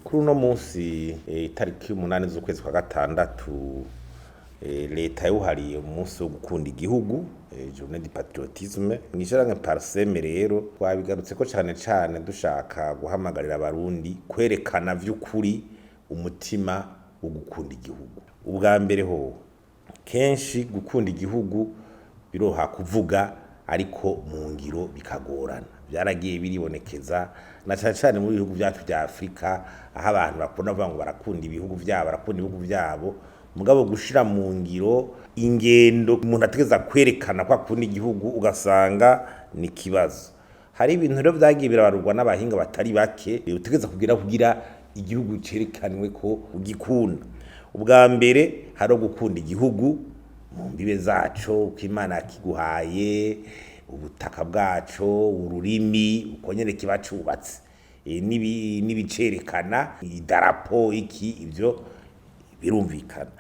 kuri uno munsi itariki 8 z'ukwezi kwa gatandatu leta yuhariye umunsi wo gukunda igihugu journée du patriotisme mw'ishyirahamwe Parseme rero twabigarutse ko cane dushaka guhamagarira abarundi kwerekana vy'ukuri umutima wo gukunda igihugu. Ubwa mbere ho kenshi gukunda igihugu biroha kuvuga ariko mu ngiro bikagorana, byaragiye biribonekeza na cyane mu bihugu byacu bya Afrika aho abantu bakunda bavuga ngo barakunda ibihugu byabo mugabo gushira mu ngiro ingendo umuntu ategeza kwerekana ko akunda igihugu ugasanga ni kibazo. Hari ibintu rero byagiye birabarurwa n'abahinga batari bake utegeza kugira igihugu cerekanwe ko ugikunda. Ubwa mbere hari gukunda igihugu mu mbibe zaco uko Imana yakiguhaye, ubutaka bwaco, ururimi uko nyene kiba cubatse nibicerekana idarapo iki ivyo birumvikana.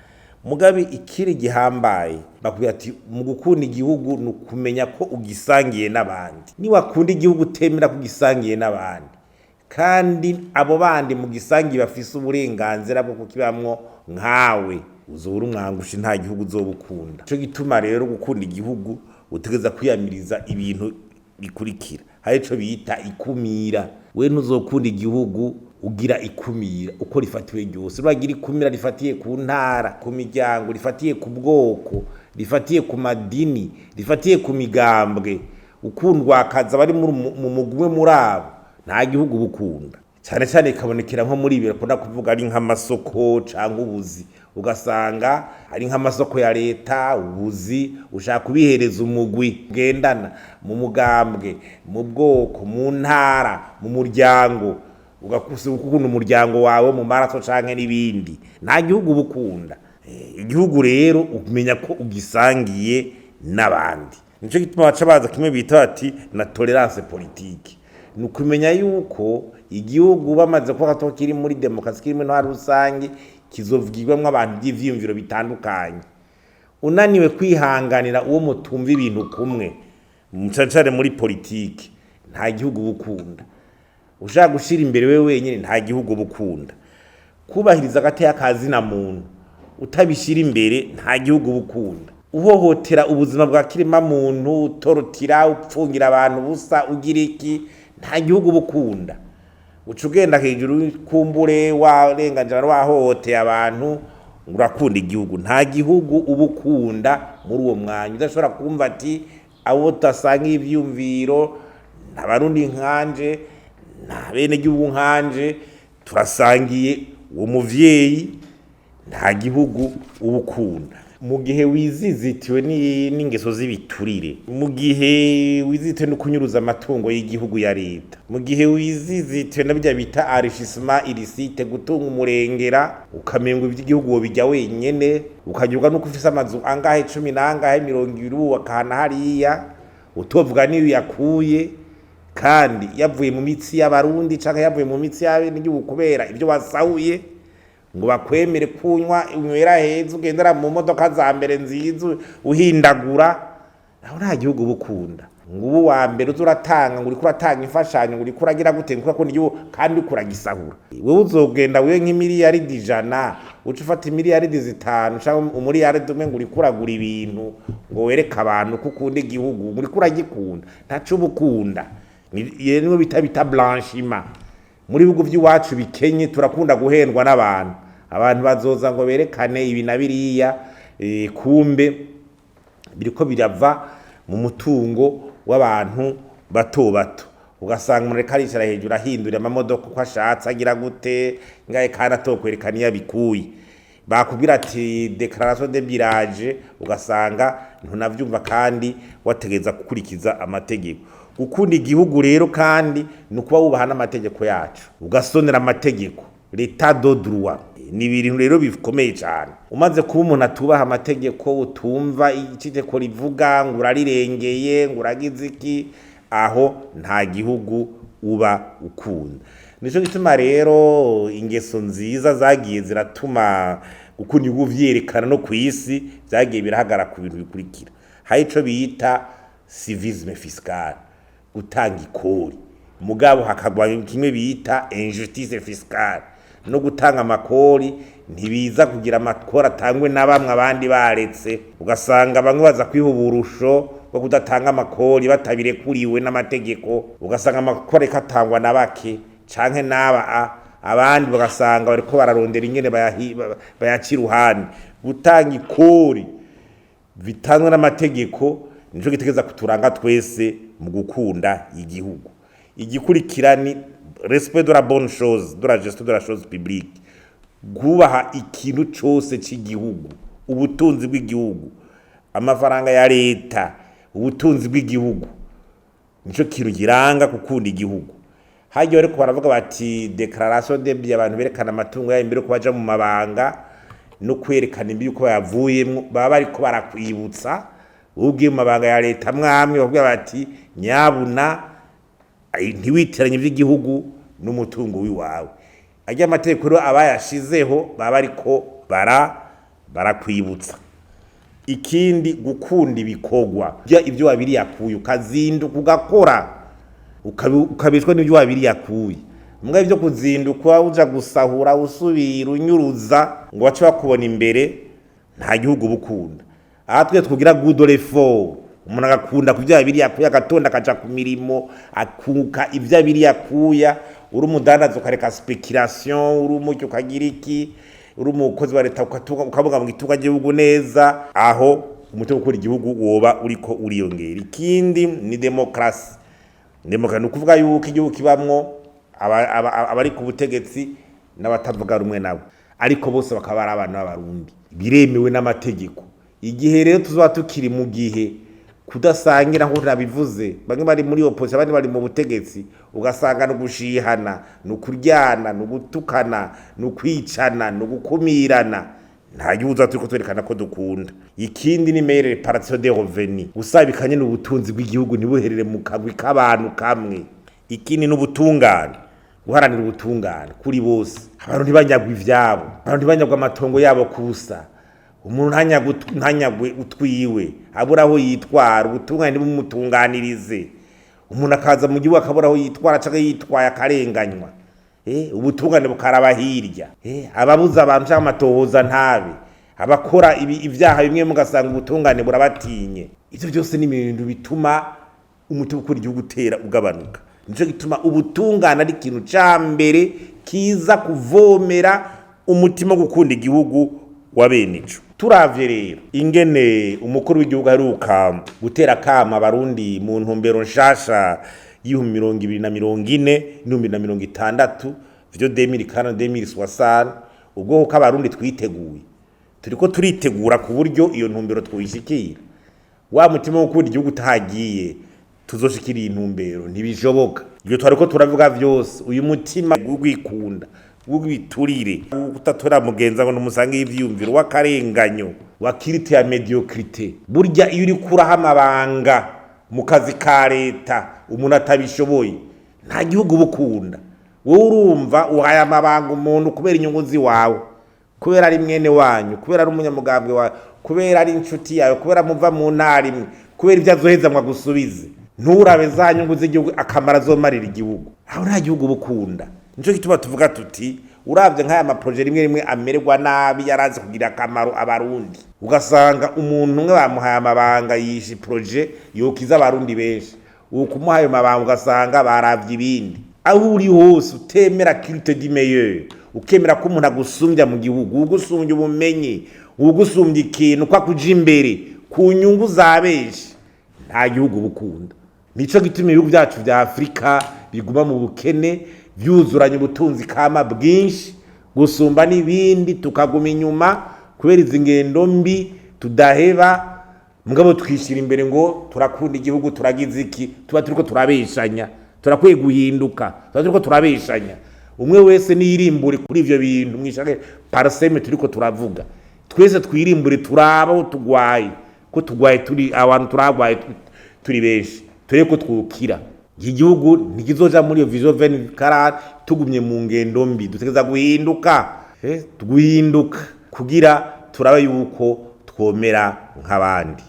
Mugabe ikiri gihambaye bakubwira ati mu gukunda igihugu nukumenya ko ugisangiye n'abandi. Ni wakunda igihugu temera kugisangiye n'abandi kandi abo bandi mu gisangiye bafise uburenganzira bwo kukibamwo nkawe uzobura umwangushi nta gihugu uzobukunda. Ico gituma rero gukunda igihugu utegeza kwiyamiriza ibintu bikurikira. Hari ico bita ikumira. We ntuzokunda igihugu ugira ikumira uko rifatiwe ryose. Uragira ikumira rifatiye ku ntara, ku miryango, rifatiye ku bwoko, rifatiye ku madini, rifatiye ku migambwe. Ukundwa akaza bari mu mugumwe muri abo nta gihugu bukunda. Cyane kabonekera nko muri ibiro kunda kuvuga ari nk'amasoko canke ubuzi, ugasanga ari nk'amasoko ya leta, ubuzi ushaka kubihereza umugwi gendana mu mugambwe, mu bwoko, mu ntara, mu muryango, ugakusa ukunda umuryango wawe mu maraso canke n'ibindi. Nta gihugu bukunda. Igihugu rero umenya ko ugisangiye n'abandi. Nico gituma baca baza kimwe bita ati na tolerance politique. Nukumenya yuko igihugu bamaze kuvuga ko kiri muri demokarasi kiri mu ntwaro rusange kizovugirwamwo abantu by'ivyiyumviro bitandukanye. Unaniwe kwihanganira uwo mutumva ibintu kumwe mucancare muri politiki nta gihugu bukunda. Ushaka gushira imbere wewe wenyine nta gihugu bukunda. Kubahiriza agateka kazina muntu utabishira imbere nta gihugu bukunda. Uhohotera ubuzima bwa kirema muntu utorotira upfungira abantu busa ugira iki nta gihugu bukunda. Ucugenda hejuru kumbure warenganjana wahohoteye abantu urakunda igihugu. Nta gihugu ubukunda muri uwo mwanya. Udashobora kumva ati abo tasanga ivyumviro n'abarundi nkanje na bene gihugu nkanje turasangiye uwo muvyeyi nta gihugu ubukunda. Mu gihe wizizitiwe n'ingeso z'ibiturire, mu gihe wizitiwe no kunyuruza amatungo y'igihugu ya leta, mu gihe wizizitiwe nabyo bita enrichissement illicite gutunga umurengera ukamengo iby'igihugu wo bijya wenyene ukanyurwa no kufisa amazu angahe 10 nangahe 20 wakana hariya utovuga niyo yakuye kandi yavuye mu mitsi y'abarundi canke yavuye mu mitsi y'abenegihugu kubera ibyo wasahuye ngo bakwemere kunywa unywera heza ugendera mu modoka za mbere nziza uhindagura. Naho nta gihugu bukunda. Ngubu wa mbere uzuratanga ngo uri kuratanga imfashanyo ngo uri kuragira gute ngo ko niyo kandi ukuragisahura. Wewe uzogenda wewe nk'imiliyaridi 100 uca ufata imiliyaridi 5 cyangwa umuliyaridi umwe ngo uri kuragura ibintu ngo wereka abantu ko ukunda igihugu ngo uri kuragikunda ntaco bukunda. Niwe bita blanchiment. Muri bihugu by'iwacu bikenye turakunda guhendwa n'abantu. Abantu bazoza ngo berekane ibi na biriya kumbe biriko birava mu mutungo w'abantu bato. Ugasanga umuntu karicara hejuru ahindura amamodoka uko ashatse agira gute ngaye kandi atokwerekana iya bikuye. Bakubwira ati declaration de birage ugasanga ntunavyumva kandi wategeza gukurikiza amategeko. Gukunda igihugu rero kandi nukuba wubaha n'amategeko yacu ugasonera amategeko l'état de droit. Ni ibintu rero bikomeye cyane. Umaze kuba umuntu atubaha amategeko utumva itegeko rivuga ngo urarirengeye ngo uragize iki aho nta gihugu uba ukunda. Nico gituma rero ingeso nziza zagiye ziratuma gukunda igihugu vyerekana no kwisi zagiye birahagara ku bintu bikurikira. Hari ico bita civisme fiscal gutanga ikori. Mugabo hakagwa kimwe bita injustice fiscale no gutanga amakori ntibiza kugira amakori atangwe na bamwe abandi baretse, ugasanga bamwe baza kwiha uburusho bwo kudatanga amakori batabirekuriwe n'amategeko, ugasanga amakori katangwa na bake canke n'aba abandi bagasanga bariko bararondera ingene bayaca iruhande. Gutanga ikori bitangwa n'amategeko nico gitegeza kuturanga twese mu gukunda igihugu. Igikurikira ni respect de la bonne chose, de la gestion de la chose publique, gubaha ikintu cose c'igihugu, ubutunzi bw'igihugu, amafaranga ya leta, ubutunzi bw'igihugu, nico kintu giranga gukunda igihugu. Hajyo ariko baravuga bati declaration de biens, abantu berekana amatungo ya imbere ko baja mu mabanga no kwerekana imbi uko yavuyemwo, baba bariko barakwibutsa ugiye mu mabanga ya leta mwamwe bavuga bati nyabuna ntiwiteranye ivy'igihugu n'umutungo wiwawe. Ajya amategeko rero abayashizeho baba ariko barakwibutsa. Ikindi gukunda ibikorwa ibyo wabiri yakuye, ukazinduka ugakora ukabishwa n'ibyo wabiri yakuye. Mbwa ibyo kuzinduka uja gusahura usubira unyuruza ngo bace bakubona imbere, nta gihugu bukunda. Aha twe twugira good effort, umuntu agakunda ku bya biri yakuye, agatonda akaja ku mirimo akuka ibya biri yakuya. Uri umudandazo ukareka speculation, uri umucyo ukagira iki, uri umukozi wa leta ukavuga mu gitunga gihugu neza, aho umuco gukora igihugu woba uriko uriyongera. Ikindi ni demokrasi. Demokrasi ni ukuvuga yuko igihugu kibamwo abari ku butegetsi n'abatavuga rumwe nabo, ariko bose bakaba ari abantu b'abarundi, biremewe n'amategeko. Igihe rero tuzoba tukiri mu gihe kudasangira nko nabivuze, bamwe bari muri opposition abandi bari mu butegetsi, ugasanga no gushihana, no kuryana, no gutukana, no kwicana, no gukumirana, nta gihuza turiko twerekana ko dukunda. Ikindi ni meilleure répartition des revenus, usabikanye n'ubutunzi bw'igihugu ntibuherere mu kagwi k'abantu kamwe. Ikindi n'ubutungane, guharanira ubutungane kuri bose, abantu ntibanyagwa ivyabo, abantu ntibanyagwa amatongo yabo kusa, umuntu ntanyagwe utwiwe, abura aho yitwara, ubutungane ntibumutunganirize. Umuntu akaza mu gihugu akabura aho yitwara canke yitwaye akarenganywa, ubutungane bukaraba hirya, ababuza abantu cyangwa amatohoza ntabe, abakora ibyaha bimwe mugasanga ubutungane burabatinye. Ivyo byose ni ibintu bituma umutima ukora igihugu utera ugabanuka. Nico gituma ubutungane ari ikintu ca mbere kiza kuvomera umutima gukunda igihugu wa beneco. Turavye rero ingene umukuru w'igihugu aheruka gutera kama abarundi mu ntumbero nshasha y'ibihumbi 2040 2060 vyo 2040-2060, ubwo ko abarundi twiteguye, turiko turitegura ku buryo iyo ntumbero twishikira. Wa mutima wo gukunda igihugu utahagiye tuzoshikira intumbero ntibishoboka. Ibyo twariko turavuga vyose, uyu mutima gwikunda w'ubiturire, utatora mugenza ngo numusange y'ivyumviro w'akarenganyo, wakirite ya mediocrité. Burya iyo uri kuraha amabanga mu kazi ka leta umuntu atabishoboye, nta gihugu bukunda. Wowe urumva uhaye amabanga umuntu kubera inyungu ziwawe, kubera ari mwene wanyu, kubera ari umunyamugambwe wawe, kubera ari inshuti yawe, kubera muva mu ntara imwe, kubera ibyo azoheza ngo agusubize. Nturabe za nyungu z'igihugu akamara azomarira igihugu, aho nta gihugu bukunda. Nico gituma tuvuga tuti uravye nk'aya maprojet rimwe amererwa nabi yarazi kugira akamaro abarundi, ugasanga umuntu umwe bamuhaye amabanga yishi projet yokiza abarundi benshi, ukumuhaye amabanga ugasanga baravye ibindi. Aho uri hose utemera culte du meilleur, ukemera ko umuntu agusumbya mu gihugu, ugusumbya ubumenyi, ugusumbya ikintu kwa kuja imbere ku nyungu za benshi, nta gihugu bukunda. Nico gituma ibihugu byacu vya Afrika biguma mu bukene, vyuzuranye ubutunzi kama bwinshi gusumba n'ibindi, tukaguma inyuma kubera izi ngendo mbi tudaheba. Mugabo twishira imbere ngo turakunda igihugu, turagize iki, tuba turiko turabeshanya, turakwiye guhinduka, tuba turiko turabeshanya. Umwe wese niyirimbure kuri ivyo bintu mwishake parseme turiko turavuga, twese twirimbure turaba tugwaye ko tugwaye, turi abantu turagwaye turi benshi, tureko twukira. Iki gihugu ntikizoja muri iyo vision 2040 tugumye mu ngendo mbi. Dutegeza guhinduka, guhinduka kugira turabe yuko twomera nk'abandi.